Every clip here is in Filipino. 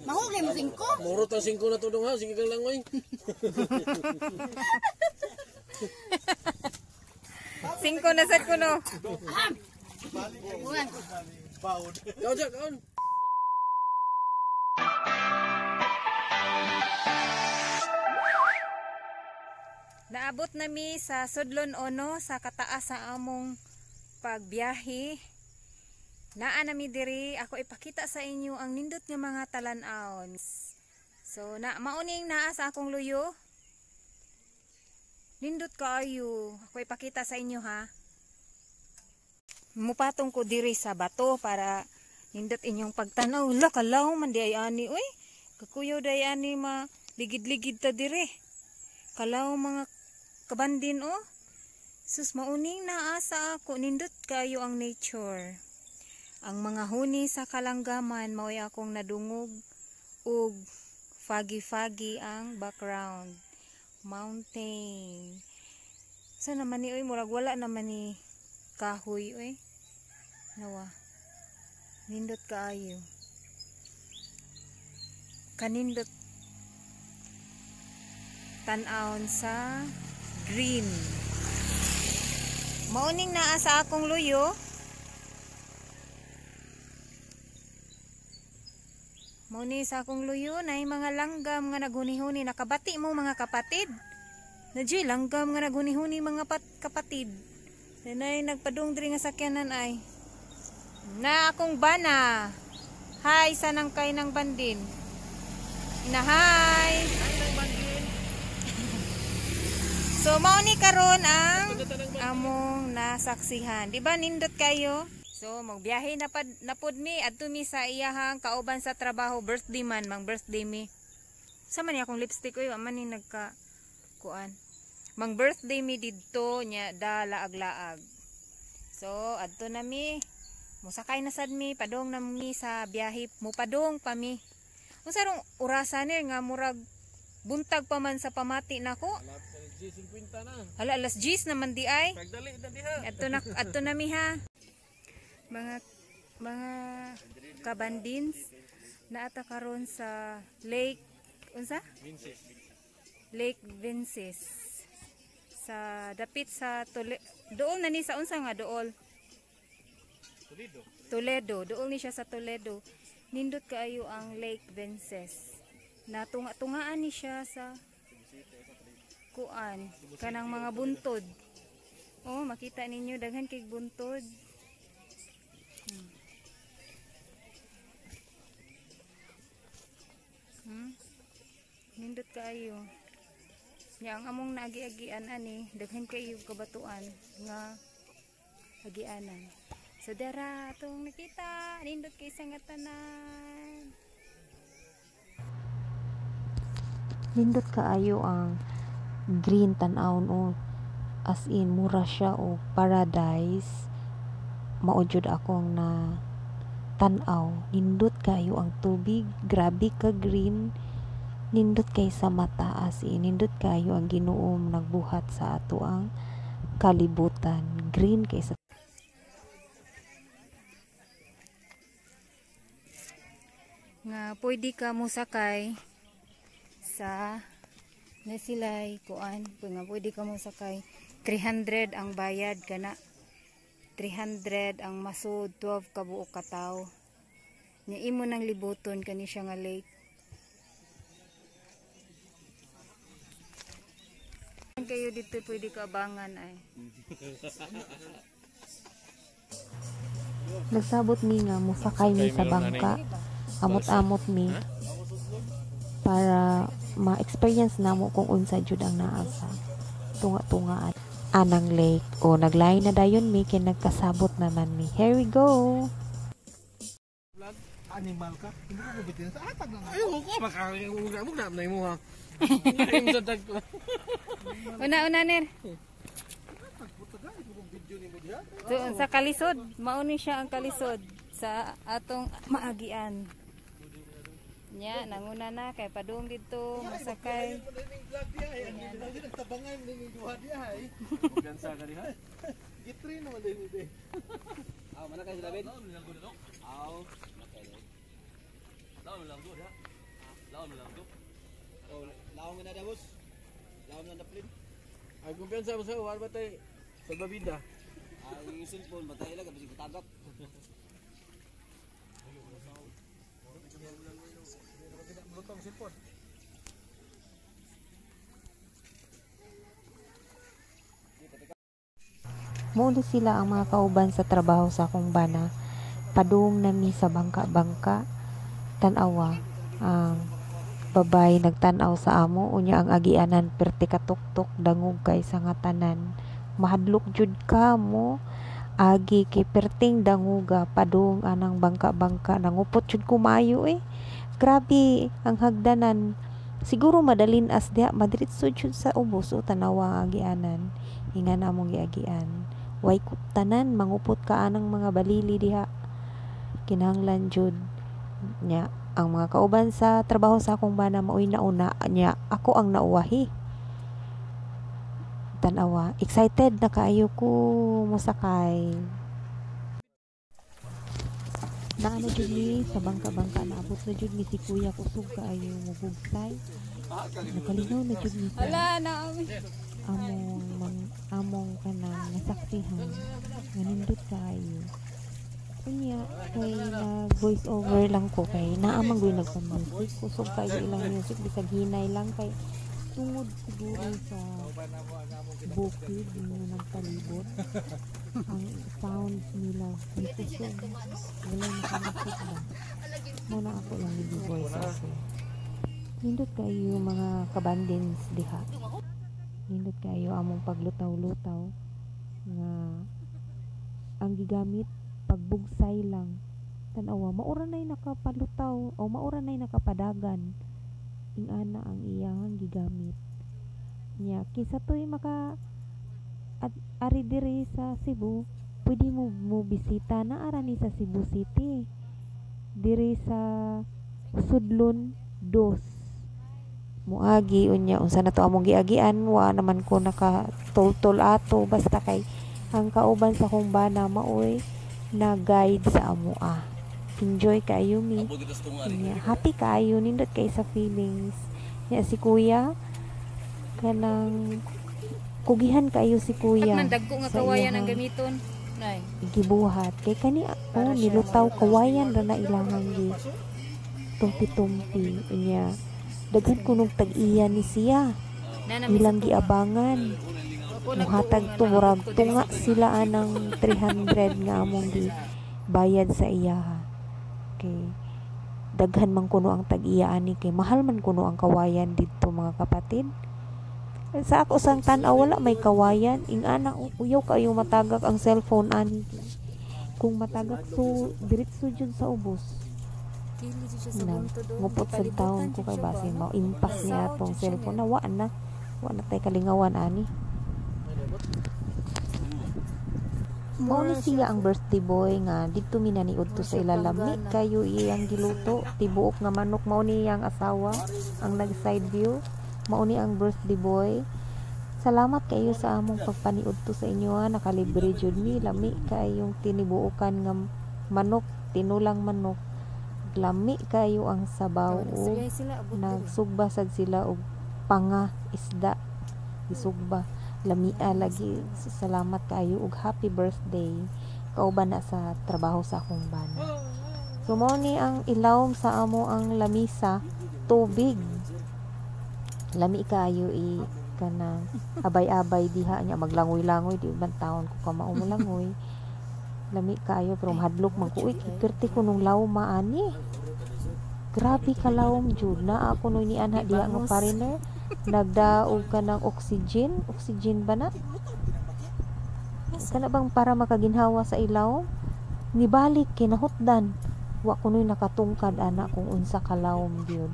Mahuli mo 5. Muro ta 5 na tudong ha, sige kang langoy. Singko na sad ko no. Kaon siya, kaon. Naabot nami sa Sudlon Ono sa kataas sa among pagbiyahe. Naa nami diri, ako ipakita sa inyo ang nindot nga mga talan-aon. So mauning naa sa akong luyo. Nindot kaayo. Ako ipakita sa inyo ha. Mupatong ko diri sa bato para nindot inyong pagtanaw. La kalaw man di ay ani oy. Kakuyaw di ay ani ligid-ligid ta diri. Kalaw mga kabandin oh. Sus mauning naa sa ako nindot kayo ang nature. Ang mga huni sa kalanggaman mao'y akong nadungog ug foggy ang background. Mountain. Sa naman ni oy murag wala naman ni kahoy oy. Nawa. Nindot kaayo. Kanindot tan-aon sa green. Mauning naa sa akong luyo. Mauni sa akong luyo na mga langgam nga naghuni-huni. Nakabati mo mga kapatid. Nadyo'y langgam nga naghuni-huni mga kapatid. Nanay nagpadung diri nga sakyanan ay. Na akong bana. Hi sanang kay ng bandin. Na hi. So mauni karon ang among nasaksihan. Di ba nindot kayo? So magbiyahe na pod mi adto mi sa iyahang kauban sa trabaho, birthday man, mang birthday mi. Sa man akong lipstick oy, man ni nagka kuan. Mang birthday mi didto nya dalaag-laag. So adto na mi. Musakay na sad mi, padong na mi sa biyahe, mupadong pa mi. Unsa rong orasan ni nga murag buntag pa man sa pamati nako. Hala alas 10 naman di ay. Pagdali na diha. Adto na mi ha. Mga kabandins naata karon sa Lake unsa? Lake Vinces. Sa dapit sa dool na ni sa unsa nga dool? Toledo. Dool ni siya sa Toledo. Nindot kaayo ang Lake Vinces. Natunga-tungaan ni siya sa kuan kanang mga buntod. Oh, makita ninyo daghan kay buntod. Nindot kaayo. Nya ang among naagi-agian ani, daghan kayo kabatuan nga agianan. So dara atong nakita, nindot kay sa nga tanan. Nindot kaayo ang green tan-awon o as in mura siya o paradise. Maujud akong na tan-aw. Nindot kayo ang tubig, grabe ka green. Nindot kay sa mata as in nindot kayo ang Ginoong nagbuhat sa ato ang kalibutan. Green kay sa nga pwede ka mo sakay sa nasilay kuan nga pwede ka mo sakay 300 ang bayad kana 300 ang masud 12 ka buok ka tawo nya imo nang libuton kani siya nga lake. Kayo dito pwede ka abangan ay. nagsabot mi nga musakay mi sa bangka. Amot-amot mi para ma-experience namo kung unsa jud ang naa sa tunga-tungaan anang lake o naglain na dayon mi kay nagkasabot naman mi. Here we go. Animal ka? Hindi ko bitin sa atag lang. Ay, ko makakagugam na mo ha. Una ner. So, sa kalisod, mauni siya ang kalisod sa atong maagian. Nya nanguna na kay padung dito masakay. Tabangan ni duha diha ay. Gansa ka diha. Gitri naman din ide. mana kayo sila, Ben? Oh, laom na da, boss. Laom na da, plin. Ay, kumpiyansa mo sa wala ba tayo sa babida? Yung cellphone, matay lang, kasi katagap. Muna sila ang mga kauban sa trabaho sa akong bana. Padung nami sa bangka-bangka. Tanawa ang babay nagtanaw sa amo. Unya ang agianan perti katuktok dangog kay sa nga tanan. Mahadlok jud ka mo. Agi kay perting danguga. Padung anang bangka-bangka. Nangupot jud kumayo eh. Grabe ang hagdanan. Siguro madalin as diha. Madritso jud sa ubos o tanawa ang agianan. Hinga na mong giagian. Way tanan mangupot ka anang mga balili diha. Kinahanglan jud nya ang mga kauban sa trabaho sa akong bana maoy nauna nya ako ang nauwahi. Tanawa, excited na kaayo ko mosakay. Naano jud ni sa bangka-bangka naabot na jud ni si kuya kusog kaayo mubugsay. Nakalingaw na jud ni siya. Wala na. among kanang nasaksihan nga nindot kayo. Kunya kay voice over lang ko kay naamang goy nagpa-music kusog kayo ilang music bisag hinay lang kay tungod siguro sa bukid nga nagpalibot ang sound nila kusog wala nakamasik ba muna ako lang nag-voice over. Nindot kayo mga kabandins diha. Nindot kayo among paglutaw-lutaw nga ang gigamit pagbugsay lang. Tanawa maura nay nakapalutaw o maura nay nakapadagan. Ingana ang iyang gigamit. Nya kisa toy maka ari diri sa Cebu, pwede mo bisita na ara ni sa Cebu City. Diri sa Sudlon 2. Muagi unya unsa na to among giagian wa naman ko nakatultol ato basta kay ang kauban sa kong bana maoy na guide sa amo enjoy kayo mi happy kayo nindot kay sa feelings ya si kuya kanang kugihan kayo si kuya Nang dagko nga kawayan ang gamiton. Nay. gibuhat kay kani nilutaw kawayan ra na ilangan gi tumpi-tumpi unya daghan kunog tag-iya ni siya ilang giabangan muhatag tumurag tunga sila anang 300 nga among gi bayad sa iya okay daghan man kuno ang tag-iya ani kay mahal man kuno ang kawayan didto mga kapatid sa ako sang tan-aw wala may kawayan ingana uyaw kayo matagak ang cellphone ani kung matagak so diretso jud sa ubos ngupot sa taon ko kay base mao impas niya atong cellphone na wa na tay kalingawan ani mao ni siya ang birthday boy nga didto mi naniud to sa ilalami kayo iyang giluto tibuok nga manok mao ni iyang asawa ang nag side view mao ni ang birthday boy. Salamat kayo sa among pagpaniud to sa inyo nakalibre jud mi lami kayong tinibuokan nga manok tinulang manok lami kayo ang sabaw o nagsugba sad sila og panga isda isugba lamia lagi salamat kayo og happy birthday kauban na sa trabaho sa akong bana. So mao ni ang ilawom sa amo ang lamisa tubig lami kayo kanang abay-abay diha nya maglangoy-langoy di man taon ko ka maumulangoy lami kayo pero mahadlok man ko perti ko nung lawma ani grabe ka lawom jud na ako no ni anha diha nga foreigner nagdaog ka ng oxygen ba na kana bang para makaginhawa sa ilaw nibalik kinahutdan wa kunoy nakatungkad ana kung unsa ka lawom gyud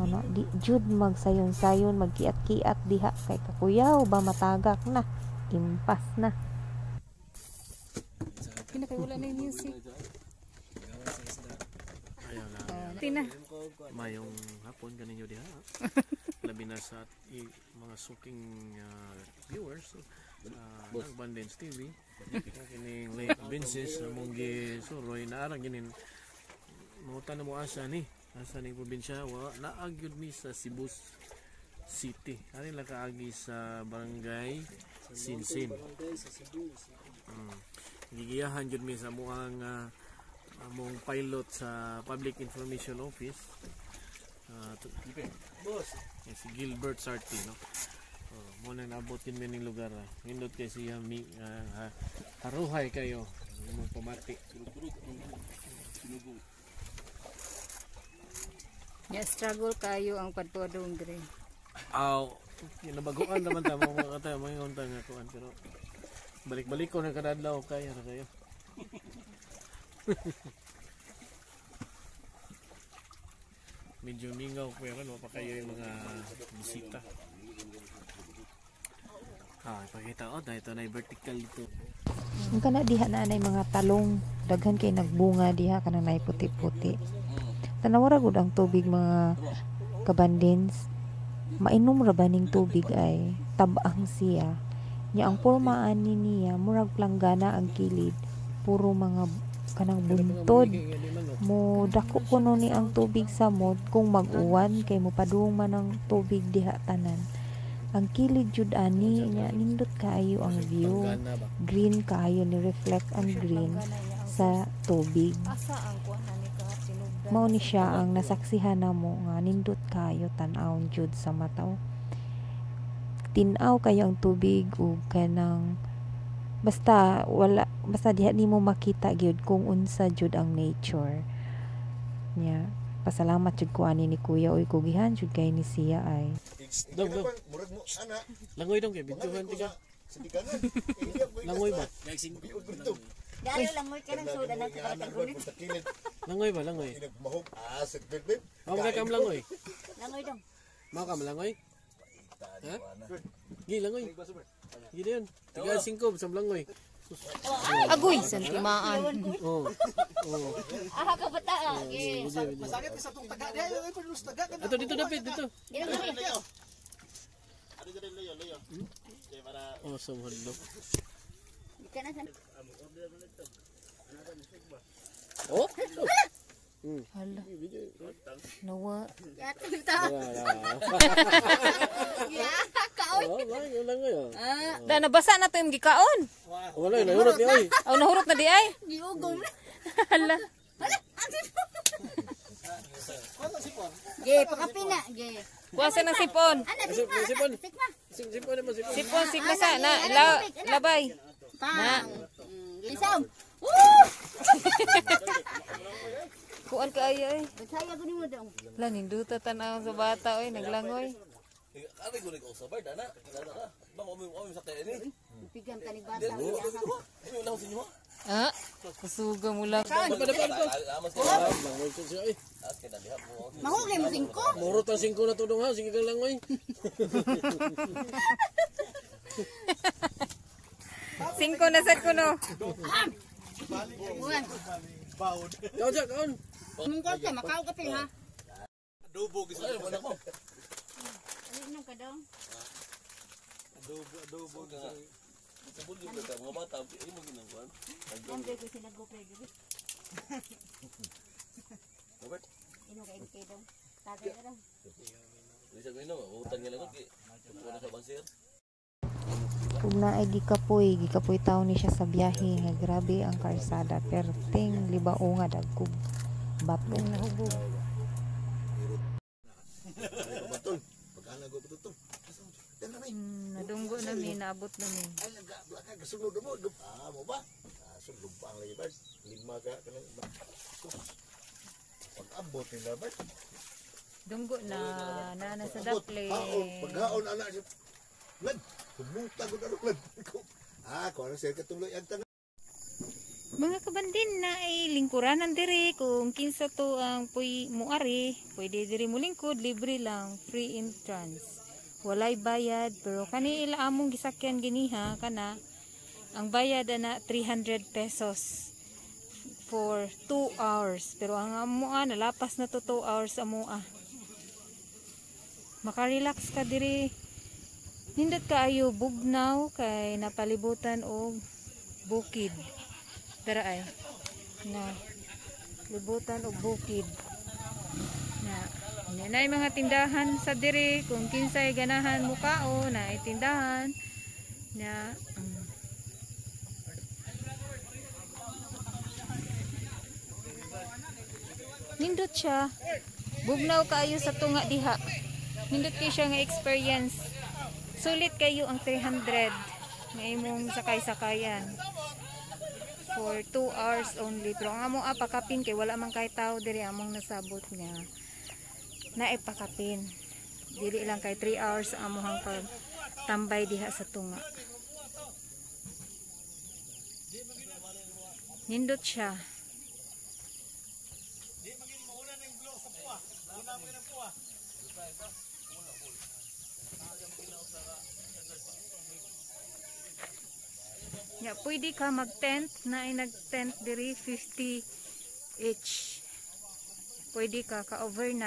mana di jud magsayon-sayon magkiat-kiat diha kay kakuyaw ba matagak na impas na Pinakaiwala na yung music. Ayaw na. Tina. Mayong hapon kaninyo diha. labi na sa mga suking viewers ng Bandens TV. Kining late Vinces among gisuroy na arang ginin mautan mo asa ni probinsya wa naagyud mi sa Cebu City. Ani lang kaagi sa barangay Sinsin. Gigiyahan jud mi sa muang among pilot sa Public Information Office. Boss, si Gilbert Sarti, no. Mo nang nabot kin ning lugar. Nindot kay siya mi haruhay kayo imong pamati. Ya struggle kayo ang padtuadong dire. Aw, kinabaguan naman ta mo mga kata mga untang nga kuan pero balik-balik ko na kadadlaw kaya ra kayo. Medyo mingaw pero no pa kayo yung mga bisita. Ipakita ko dahil ito na vertical dito. Ang kana diha na anay mga talong, daghan kay nagbunga diha kanang nay puti-puti. Tanawara gud ang tubig mga kabandins. Mainom ra baning tubig ay tabang siya. Nya ang pormaan ni niya murag planggana ang kilid, puro mga kanang buntod. Mo dako kuno ni ang tubig sa mod kung mag-uwan kay mo padung man ang tubig diha tanan. Ang kilid jud ani nya nindot kaayo ang view. Green kaayo ni reflect ang green sa tubig. Asa ang kuan ani ka sinugdan? Mao ni siya ang nasaksihan namo nga nindot kaayo tan-awon jud sa mataw. Tin-aw kayo ang tubig ug kanang basta diha nimo makita gyud kung unsa jud ang nature. Nya pasalamat jud ko ani ni Kuya oy kugihan jud kay ni siya ay. Dog. Langoy dong kay bituhan tiga. Langoy ba? Dari lang mo ka nang suda na kapatagulit. Langoy ba? Langoy. Mao ka kam langoy. Langoy dong. Mao kam langoy. Ha? Gi langoy. Gi diyon. Tiga 5 sa langoy. Agoy santimaan. Oh. Aha ka bata. Masakit sa tong taga diha ay pulus taga ka. Ato dito dapat dito. Oh, so hello. Oh. Hala. Nawa. Oh, langoy. Da nabasa na to yung gikaon. Wala na hurot ni oy. Aw nahurot na di ay. Giugong na. Hala. Ge, pakapina. Ge. Kuwasa ng sipon. Sipon. Sipon naman sipon. Sipon sigmasa na labay. Na. Isaw. Kuan kaayo ay. Basaya ko nimo dong. La ninduta tanaw sa bata oy naglangoy. Ari ko ko sa bar dana. Ba mo sa tayo ni. Pigan ka ni bata. Ano lang sa inyo? Ah, kasuga mo lang. Amas ko. Langoy ko siya eh. Aske na diha po. Mahugay mo 5. Murot ang 5 na tudong ha, sige kang langoy. Singko na sad kuno. Buwan. Kaon siya, kaon. Mong kwarta makaw ka pil ha. Adobo gis na mo nako. Ano ka dong? Adobo ka. Sa bulyo ka mga bata, imo ginangkuan. Ang ko sinagupay gibi. Robert, Ino kay dong. Tagay ka dong. isa ko ino, utang nga lang kay. Kuno sa bansir. Ug naay gikapoy taon ni siya sa biyahe nga grabe ang karsada perting libao nga dagkog bato nahubog. Batol, pagana go patutong. Nadunggo namin, naabot namin. Kasunod mo, mo ba? Sulog pa ang labas. Lima ka kanang pag-abot nila ba? Dunggo na sa daple. Paghaon anak siya. Lag, kumuta ko na lag. Kung ano siya katuloy ang tanong. Mga kabandin na ay lingkuranan dire kung kinsa to ang puy muari, pwede dire mo lingkod, libre lang, free entrance. Walay bayad pero kani ila among gisakyan giniha kana ang bayad ana 300 pesos for 2 hours pero ang amoa nalapas na to 2 hours amoa. Makarelax ka diri. Nindot kaayo bugnaw kay napalibutan og bukid. Dara ay na libutan og bukid. Na mga tindahan sa diri kung kinsay ganahan mo kao na tindahan na nindot siya. Bugnaw kaayo sa tunga diha. Nindot kayo siya nga experience. Sulit kayo ang 300 nga imong sakay-sakayan for 2 hours only. Pero ang among apakapin kay wala man kay tao diri among nasabot nga naipakapin. Dili lang kay 3 hours ang among pagtambay diha sa tunga. Nindot siya. Ya, pwede ka mag-tent na ay nag-tent diri 50 each. Pwede ka ka-overnight.